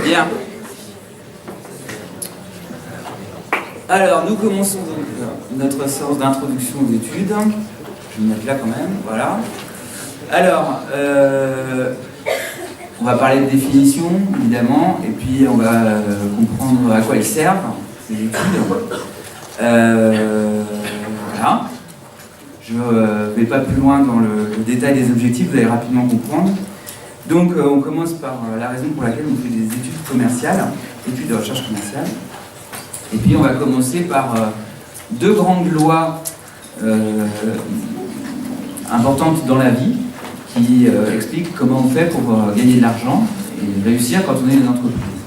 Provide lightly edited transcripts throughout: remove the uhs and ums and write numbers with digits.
Bien. Alors, nous commençons donc notre séance d'introduction aux études. Je vais me mettre là quand même, voilà. Alors, on va parler de définition, évidemment, et puis on va comprendre à quoi elles servent, ces études. Voilà. Je ne vais pas plus loin dans le détail des objectifs, vous allez rapidement comprendre. Donc, on commence par la raison pour laquelle on fait des études commerciales, études de recherche commerciale. Et puis, on va commencer par deux grandes lois importantes dans la vie qui expliquent comment on fait pour gagner de l'argent et réussir quand on est une entreprise.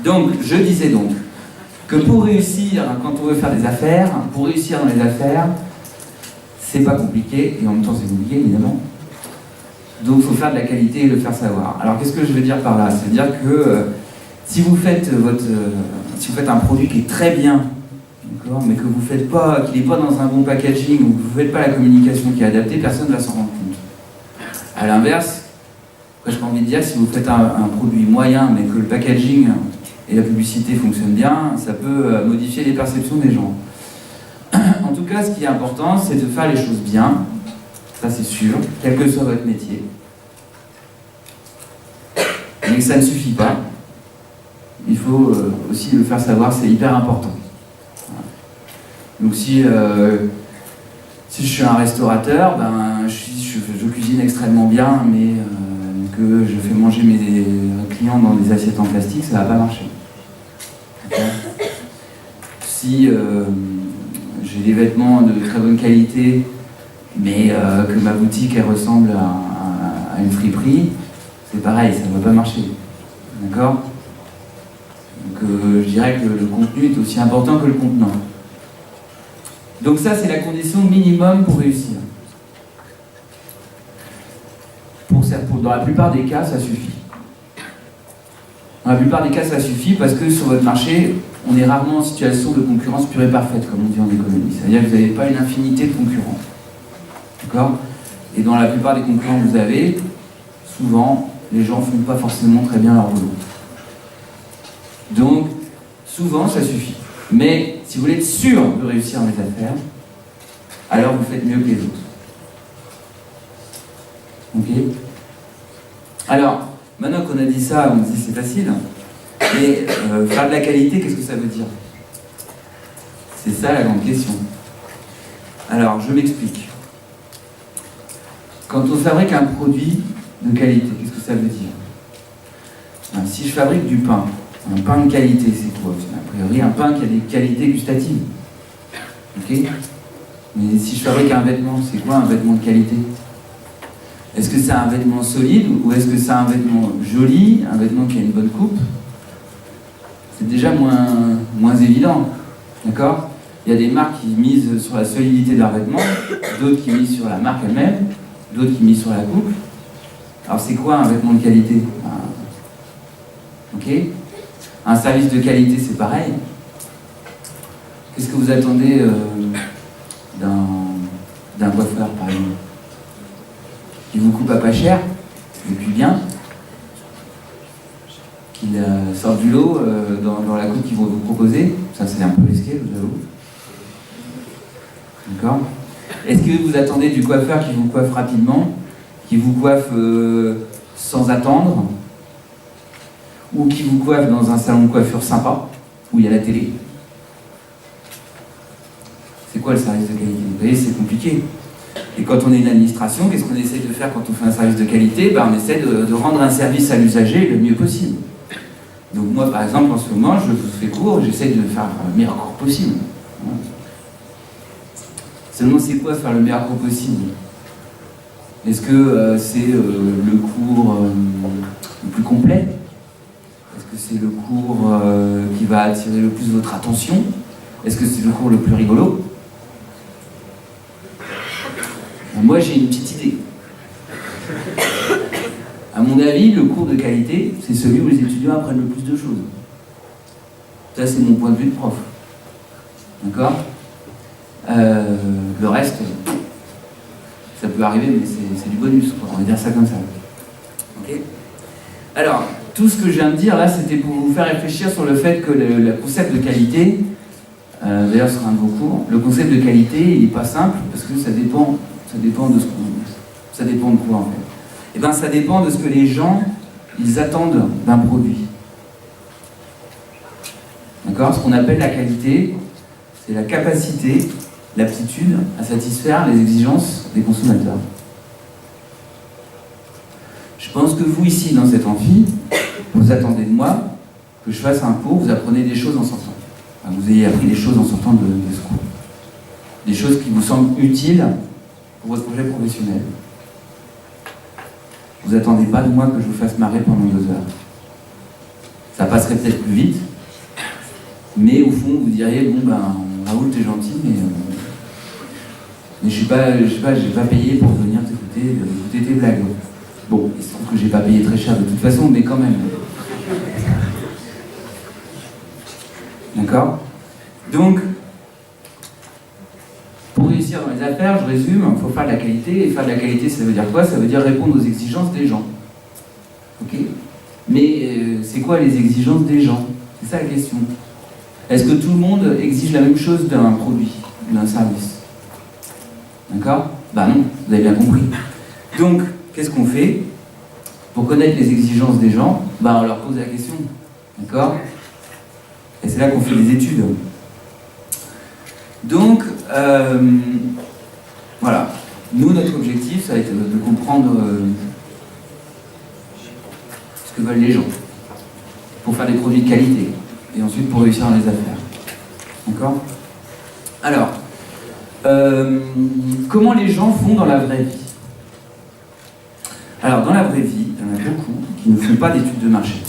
Donc, je disais donc que pour réussir, quand on veut faire des affaires, pour réussir dans les affaires, c'est pas compliqué, et en même temps c'est compliqué évidemment. Donc il faut faire de la qualité et le faire savoir. Alors qu'est-ce que je veux dire par là? C'est-à-dire que si vous faites un produit qui est très bien, mais que vous faites pas, qu'il n'est pas dans un bon packaging, ou que vous ne faites pas la communication qui est adaptée, personne ne va s'en rendre compte. À l'inverse, j'ai envie de dire, si vous faites un produit moyen, mais que le packaging et la publicité fonctionnent bien, ça peut modifier les perceptions des gens. En tout cas, ce qui est important, c'est de faire les choses bien, ça c'est sûr, quel que soit votre métier. Mais que ça ne suffit pas. Il faut aussi le faire savoir, c'est hyper important. Donc si je suis un restaurateur, je cuisine extrêmement bien, mais que je fais manger mes clients dans des assiettes en plastique, ça ne va pas marcher. Si j'ai des vêtements de très bonne qualité, mais que ma boutique elle ressemble à une friperie, c'est pareil, ça ne va pas marcher. D'accord? Donc je dirais que le contenu est aussi important que le contenant. Donc ça, c'est la condition minimum pour réussir. Dans la plupart des cas, ça suffit. Dans la plupart des cas, ça suffit parce que sur votre marché, on est rarement en situation de concurrence pure et parfaite, comme on dit en économie. C'est-à-dire que vous n'avez pas une infinité de concurrents. D'accord? Et dans la plupart des concurrents que vous avez, souvent, les gens ne font pas forcément très bien leur boulot. Donc, souvent, ça suffit. Mais si vous voulez être sûr de réussir dans les affaires, alors vous faites mieux que les autres. Ok? Alors, maintenant qu'on a dit ça, on se dit c'est facile. Mais faire de la qualité, qu'est-ce que ça veut dire? C'est ça la grande question. Alors, je m'explique. Quand on fabrique un produit de qualité, qu'est-ce que ça veut dire? Si je fabrique du pain, un pain de qualité, c'est quoi? C'est a priori un pain qui a des qualités gustatives. Ok? Mais si je fabrique un vêtement, c'est quoi un vêtement de qualité? Est-ce que c'est un vêtement solide ou est-ce que c'est un vêtement joli, un vêtement qui a une bonne coupe? C'est déjà moins évident. D'accord? Il y a des marques qui misent sur la solidité de leur vêtement, d'autres qui misent sur la marque elle-même, d'autres qui misent sur la coupe. Alors c'est quoi un vêtement de qualité? Ok? Un service de qualité, c'est pareil. Qu'est-ce que vous attendez d'un coiffeur, par exemple? Qu'il vous coupe à pas cher, et puis bien, qu'il sorte du lot dans la coupe qu'ils vont vous proposer. Ça, c'est un peu risqué, je vous avoue. D'accord? Est-ce que vous attendez du coiffeur qui vous coiffe rapidement, qui vous coiffe sans attendre, ou qui vous coiffe dans un salon de coiffure sympa, où il y a la télé? C'est quoi le service de qualité? Vous voyez, c'est compliqué. Et quand on est une administration, qu'est-ce qu'on essaie de faire quand on fait un service de qualité? On essaie de rendre un service à l'usager le mieux possible. Donc moi, par exemple, en ce moment, je vous fais court, j'essaie de faire le meilleur cours possible. Seulement, c'est quoi faire le meilleur cours possible? Est-ce que c'est le cours le plus complet? Est-ce que c'est le cours qui va attirer le plus votre attention? Est-ce que c'est le cours le plus rigolo? Moi, j'ai une petite idée. À mon avis, le cours de qualité, c'est celui où les étudiants apprennent le plus de choses. Ça, c'est mon point de vue de prof. D'accord? Le reste, Ça peut arriver, mais c'est du bonus, quoi. On va dire ça comme ça. Ok. Alors, tout ce que je viens de dire là, c'était pour vous faire réfléchir sur le fait que le concept de qualité, d'ailleurs ce sera un de vos cours, le concept de qualité, il n'est pas simple, parce que ça dépend de ce qu'on... Ça dépend de quoi en fait? Eh bien ça dépend de ce que les gens, ils attendent d'un produit. D'accord? Ce qu'on appelle la qualité, c'est la capacité, l'aptitude à satisfaire les exigences des consommateurs. Je pense que vous ici, dans cet amphi, vous attendez de moi que je fasse un cours, vous apprenez des choses en sortant. Enfin, vous ayez appris des choses en sortant de ce cours. Des choses qui vous semblent utiles pour votre projet professionnel. Vous attendez pas de moi que je vous fasse marrer pendant 2 heures. Ça passerait peut-être plus vite, mais au fond, vous diriez, bon ben, Raoul, t'es gentil, mais j'ai pas payé pour venir t'écouter tes blagues. Bon, il se trouve que j'ai pas payé très cher de toute façon, mais quand même. D'accord? Donc, pour réussir dans les affaires, je résume, il faut faire de la qualité, et faire de la qualité, ça veut dire quoi? Ça veut dire répondre aux exigences des gens. Ok? Mais c'est quoi les exigences des gens? C'est ça la question. Est-ce que tout le monde exige la même chose d'un produit, d'un service? D'accord? Bah non, vous avez bien compris. Donc, qu'est-ce qu'on fait? Pour connaître les exigences des gens, bah on leur pose la question. D'accord? Et c'est là qu'on fait des études. Donc, voilà. Nous, notre objectif, ça va être de comprendre ce que veulent les gens pour faire des produits de qualité et ensuite pour réussir dans les affaires. D'accord? Alors, comment les gens font dans la vraie vie? Alors, dans la vraie vie, il y en a beaucoup qui ne font pas d'études de marché.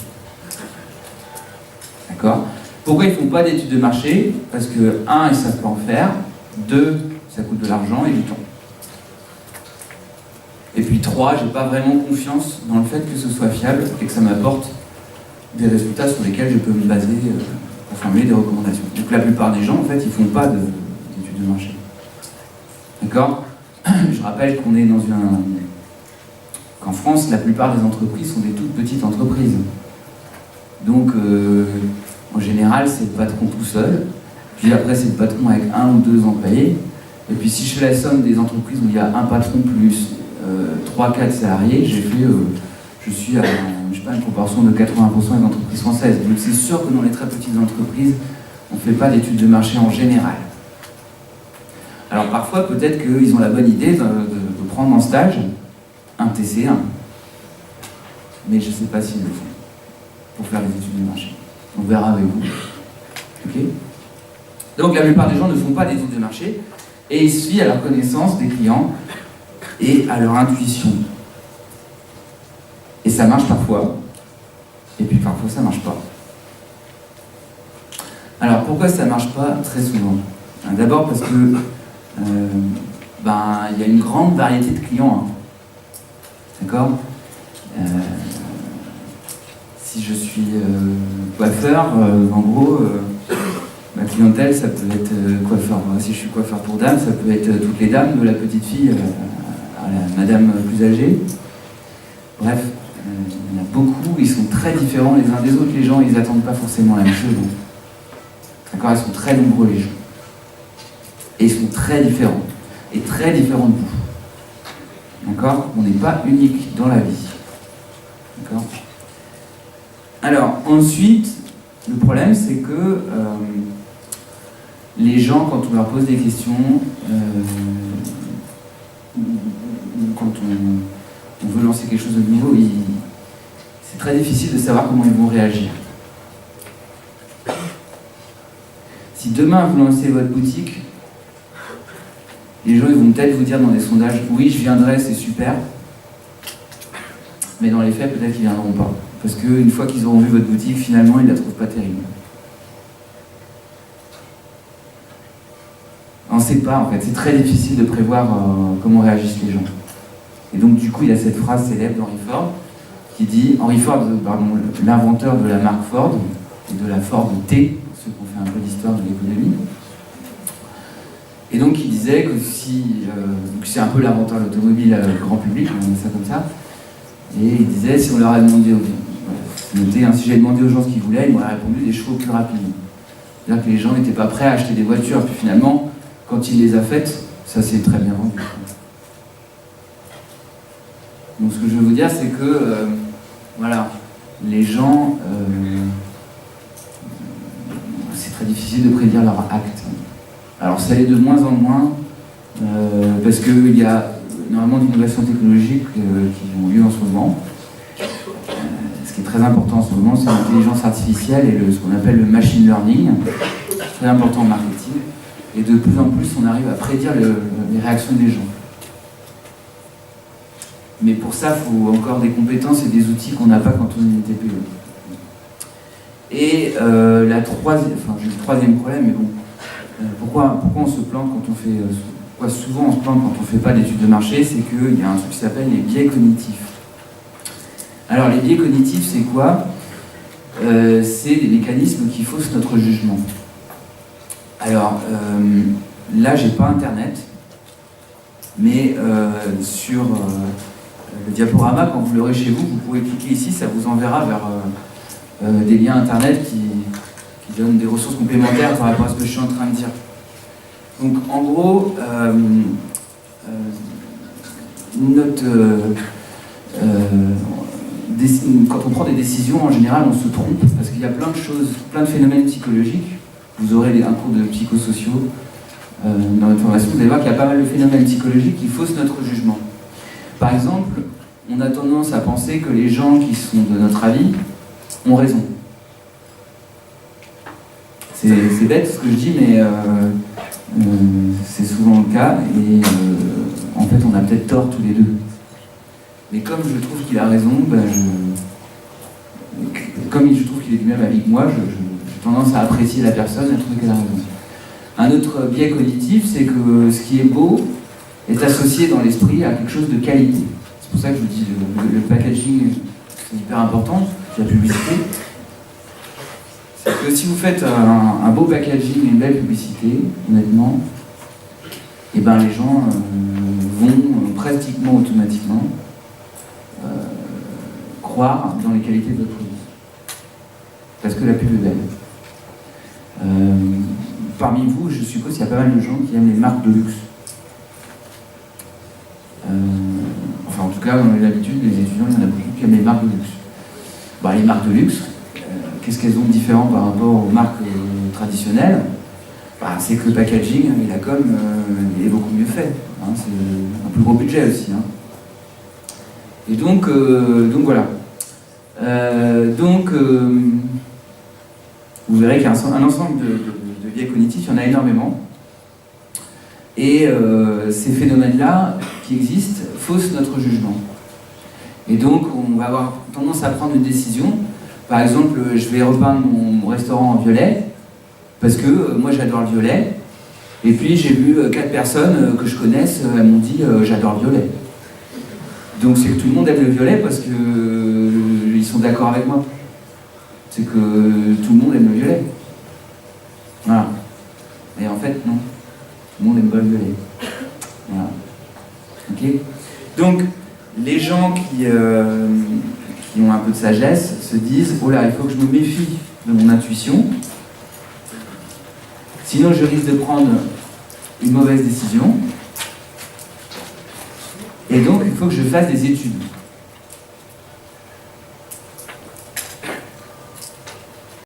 D'accord? Pourquoi ils ne font pas d'études de marché? Parce que, 1, ils ne savent pas en faire, 2, ça coûte de l'argent et du temps. Et puis 3, j'ai pas vraiment confiance dans le fait que ce soit fiable et que ça m'apporte des résultats sur lesquels je peux me baser pour formuler des recommandations. Donc la plupart des gens, en fait, ils ne font pas d'études de marché. D'accord? Je rappelle qu'on est dans qu'en France, la plupart des entreprises sont des toutes petites entreprises. Donc, en général, c'est le patron tout seul. Puis après, c'est le patron avec 1 ou 2 employés. Et puis si je fais la somme des entreprises où il y a un patron plus 3-4 salariés, je suis à une proportion de 80% des entreprises françaises. Donc c'est sûr que dans les très petites entreprises, on ne fait pas d'études de marché en général. Alors parfois, peut-être qu'ils ont la bonne idée de prendre en stage un TC1. Mais je ne sais pas s'ils le font pour faire les études de marché. On verra avec vous. Ok? Donc la plupart des gens ne font pas d'études de marché et ils se fient à leur connaissance des clients et à leur intuition. Et ça marche parfois, et puis parfois ça marche pas. Alors pourquoi ça marche pas? Très souvent. D'abord parce que il y a une grande variété de clients. Hein. D'accord? Si je suis coiffeur, en gros, ma clientèle, ça peut être coiffeur. Si je suis coiffeur pour dames, ça peut être toutes les dames, de la petite fille à la madame plus âgée. Bref, il y en a beaucoup, ils sont très différents les uns des autres. Les gens, ils n'attendent pas forcément la même chose. D'accord? Ils sont très nombreux, les gens. Et ils sont très différents. Et très différents de vous. D'accord? On n'est pas unique dans la vie. D'accord? Alors, ensuite, le problème, c'est que les gens, quand on leur pose des questions, quand on veut lancer quelque chose de nouveau, c'est très difficile de savoir comment ils vont réagir. Si demain vous lancez votre boutique, les gens ils vont peut-être vous dire dans des sondages « Oui, je viendrai, c'est super », mais dans les faits, peut-être qu'ils ne viendront pas. Parce qu'une fois qu'ils auront vu votre boutique, finalement, ils ne la trouvent pas terrible. On ne sait pas, en fait. C'est très difficile de prévoir comment réagissent les gens. Et donc, du coup, il y a cette phrase célèbre d'Henry Ford qui dit... Henry Ford, l'inventeur de la marque Ford et de la Ford T, ceux qui ont fait un peu d'histoire de l'économie, Et donc il disait que si, c'est un peu l'inventeur de l'automobile grand public, on met ça comme ça, et il disait si on leur a demandé, si j'avais demandé aux gens ce qu'ils voulaient, ils m'auraient répondu des chevaux plus rapides. C'est-à-dire que les gens n'étaient pas prêts à acheter des voitures, puis finalement, quand il les a faites, ça s'est très bien vendu. Donc ce que je veux vous dire, c'est que, voilà, les gens, c'est très difficile de prédire leur acte. Alors ça l'est de moins en moins, parce qu'il y a énormément d'innovations technologiques qui ont lieu en ce moment. Ce qui est très important en ce moment, c'est l'intelligence artificielle et ce qu'on appelle le machine learning, très important en marketing. Et de plus en plus, on arrive à prédire les réactions des gens. Mais pour ça, il faut encore des compétences et des outils qu'on n'a pas quand on est une TPE. Et j'ai le troisième problème, mais bon, pourquoi on se plante quand on fait... pourquoi souvent on se plante quand on ne fait pas d'études de marché, c'est qu'il y a un truc qui s'appelle les biais cognitifs. Alors les biais cognitifs, c'est quoi? C'est des mécanismes qui faussent notre jugement. Alors là, j'ai pas internet, mais sur le diaporama, quand vous l'aurez chez vous, vous pouvez cliquer ici, ça vous enverra vers des liens internet qui donnent des ressources complémentaires par rapport à ce que je suis en train de dire. Donc en gros, quand on prend des décisions, en général, on se trompe, parce qu'il y a plein de choses, plein de phénomènes psychologiques. Vous aurez un cours de psychosociaux dans notre formation, vous allez voir qu'il y a pas mal de phénomènes psychologiques qui faussent notre jugement. Par exemple, on a tendance à penser que les gens qui sont de notre avis ont raison. C'est bête ce que je dis, mais c'est souvent le cas, et en fait on a peut-être tort tous les deux. Mais comme je trouve qu'il a raison, comme je trouve qu'il est du même avis que moi, j'ai tendance à apprécier la personne et à trouver qu'elle a raison. Un autre biais cognitif, c'est que ce qui est beau est associé dans l'esprit à quelque chose de qualité. C'est pour ça que je vous dis le packaging, c'est hyper important, la publicité. C'est que si vous faites un beau packaging et une belle publicité, honnêtement, et ben les gens vont pratiquement automatiquement croire dans les qualités de votre produit. Parce que la pub est belle. Parmi vous, je suppose qu'il y a pas mal de gens qui aiment les marques de luxe. Enfin, en tout cas, on a l'habitude, les étudiants, il y en a beaucoup qui aiment les marques de luxe. Bah, les marques de luxe, qu'est-ce qu'elles ont de différent par rapport aux marques traditionnelles? Bah, c'est que le packaging et la com, il est beaucoup mieux fait. Hein, c'est un plus gros budget aussi. Hein. Et donc voilà. Vous verrez qu'il y a un ensemble de biais cognitifs, il y en a énormément. Et ces phénomènes-là, qui existent, faussent notre jugement. Et donc, on va avoir tendance à prendre une décision. Par exemple, je vais repeindre mon restaurant en violet, parce que moi j'adore le violet. Et puis j'ai vu 4 personnes que je connaisse, elles m'ont dit j'adore le violet. Donc c'est que tout le monde aime le violet parce qu'ils sont d'accord avec moi. C'est que tout le monde aime le violet. Voilà. Et en fait, non. Tout le monde n'aime pas le violet. Voilà. Ok ? Donc, les gens qui ont un peu de sagesse se disent « Oh là, il faut que je me méfie de mon intuition, sinon je risque de prendre une mauvaise décision, et donc il faut que je fasse des études. »